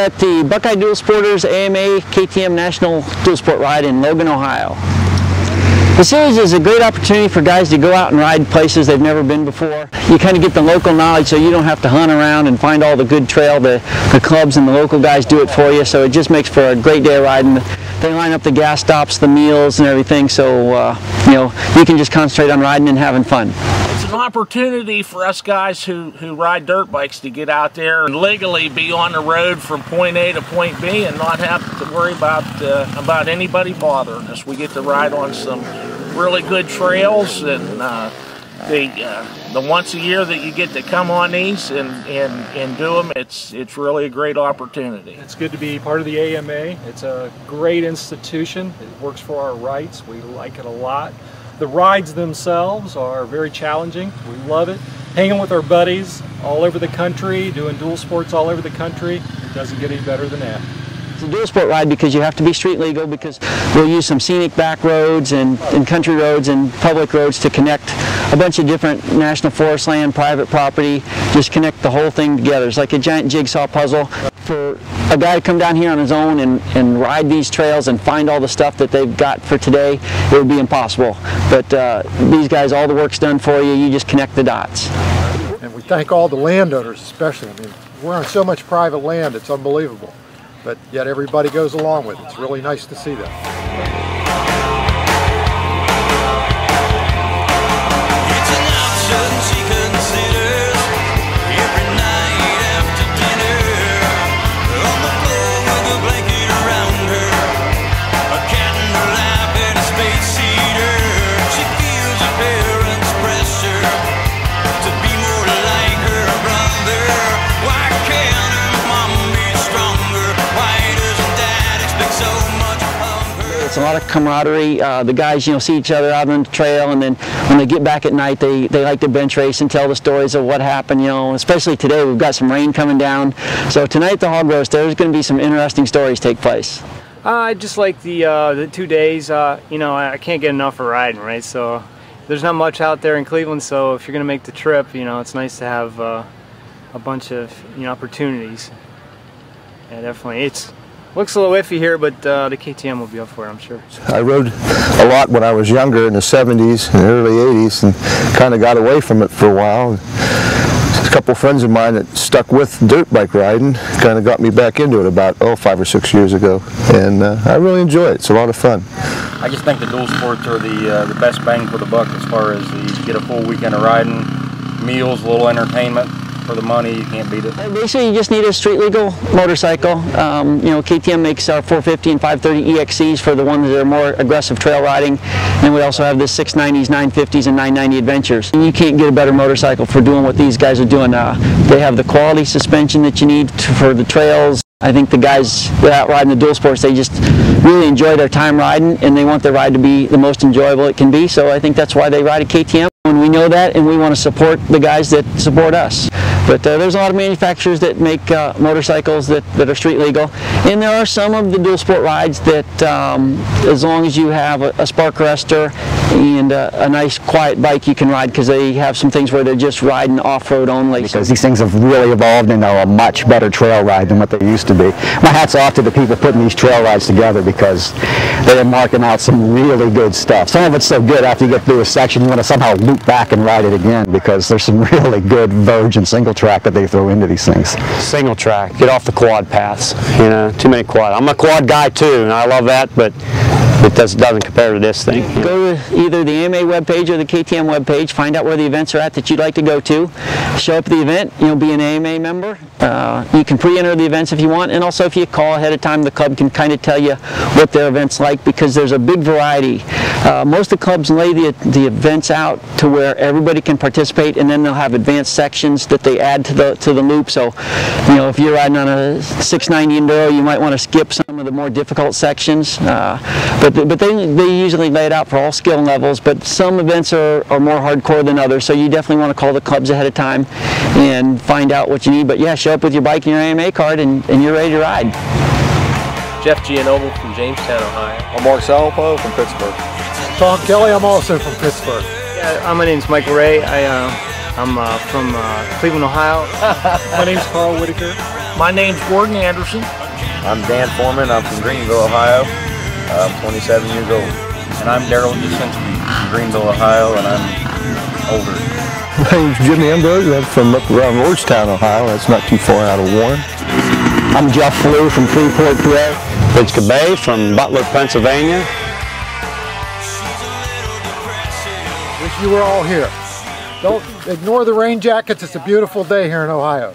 at the Buckeye Dual Sporters AMA KTM National Dual Sport Ride in Logan, Ohio. The series is a great opportunity for guys to go out and ride places they've never been before. You kind of get the local knowledge so you don't have to hunt around and find all the good trail. The clubs and the local guys do it for you, so it just makes for a great day of riding. They line up the gas stops, the meals and everything, so you know, you can just concentrate on riding and having fun. It's an opportunity for us guys who ride dirt bikes to get out there and legally be on the road from point A to point B and not have to worry about anybody bothering us. We get to ride on some really good trails, and the once a year that you get to come on these and do them, it's really a great opportunity. It's good to be part of the AMA. It's a great institution. It works for our rights. We like it a lot. The rides themselves are very challenging. We love it. Hanging with our buddies all over the country, doing dual sports all over the country, it doesn't get any better than that. It's a dual sport ride because you have to be street legal, because we'll use some scenic back roads and country roads and public roads to connect a bunch of different national forest land, private property, just connect the whole thing together. It's like a giant jigsaw puzzle. For a guy to come down here on his own and ride these trails and find all the stuff that they've got for today, it would be impossible. But these guys, all the work's done for you, you just connect the dots. And we thank all the landowners especially. I mean, we're on so much private land, it's unbelievable. But yet everybody goes along with it. It's really nice to see that. It's a lot of camaraderie. The guys, you know, see each other out on the trail, and then when they get back at night, they like to bench race and tell the stories of what happened. You know, especially today, we've got some rain coming down. So tonight, at the hog roast, there's going to be some interesting stories take place. I just like the 2 days. You know, I can't get enough of riding, right? So there's not much out there in Cleveland. So if you're going to make the trip, you know, it's nice to have a bunch of opportunities. Yeah, definitely. Looks a little iffy here, but the KTM will be up for it, I'm sure. I rode a lot when I was younger in the 70s and early 80s, and kind of got away from it for a while. A couple friends of mine that stuck with dirt bike riding kind of got me back into it about 5 or 6 years ago, and I really enjoy it. It's a lot of fun. I just think the dual sports are the best bang for the buck as far as you get a full weekend of riding, meals, a little entertainment. For the money, you can't beat it. Basically, you just need a street legal motorcycle. You know, KTM makes our 450 and 530 EXCs for the ones that are more aggressive trail riding, and we also have the 690s, 950s, and 990 Adventures. And you can't get a better motorcycle for doing what these guys are doing. They have the quality suspension that you need for the trails. I think the guys that out riding the dual sports, they just really enjoy their time riding, and they want their ride to be the most enjoyable it can be. So I think that's why they ride a KTM. And we know that, and we want to support the guys that support us. But there's a lot of manufacturers that make motorcycles that are street legal, and there are some of the dual sport rides that, as long as you have a spark arrestor and a nice quiet bike, you can ride, because they have some things where they're just riding off-road only. Because these things have really evolved into a much better trail ride than what they used to be. My hat's off to the people putting these trail rides together, because they are marking out some really good stuff. Some of it's so good, after you get through a section, you want to somehow loop back and ride it again, because there's some really good virgin single track that they throw into these things. Single track, get off the quad paths, you know, too many quad. I'm a quad guy too, and I love that, but it doesn't compare to this thing. Go to either the AMA webpage or the KTM webpage, find out where the events are at that you'd like to go to, show up at the event, you know, be an AMA member. You can pre-enter the events if you want, and also if you call ahead of time, the club can kind of tell you what their event's like, because there's a big variety. Most of the clubs lay the events out to where everybody can participate, and then they'll have advanced sections that they add to the loop. So, you know, if you're riding on a 690 Enduro, you might want to skip some of the more difficult sections. But they usually lay it out for all skill levels, but some events are more hardcore than others, so you definitely want to call the clubs ahead of time and find out what you need. But yeah, show up with your bike and your AMA card, and you're ready to ride. Jeff Gianoble from Jamestown, Ohio. I'm Mark Salapo from Pittsburgh. Tom Kelly, I'm also from Pittsburgh. Yeah, my name's Michael Ray. I'm from Cleveland, Ohio. My name's Carl Whitaker. My name's Gordon Anderson. I'm Dan Foreman. I'm from Greenville, Ohio. I'm 27 years old. And I'm Daryl Jasinski from Greenville, Ohio, and I'm older. My name's Jimmy Ambrose. I'm from up around Lordstown, Ohio. That's not too far out of Warren. I'm Jeff Flew from Freeport, PA. Rich Cabay from Butler, Pennsylvania. Wish you were all here. Don't ignore the rain jackets. It's a beautiful day here in Ohio.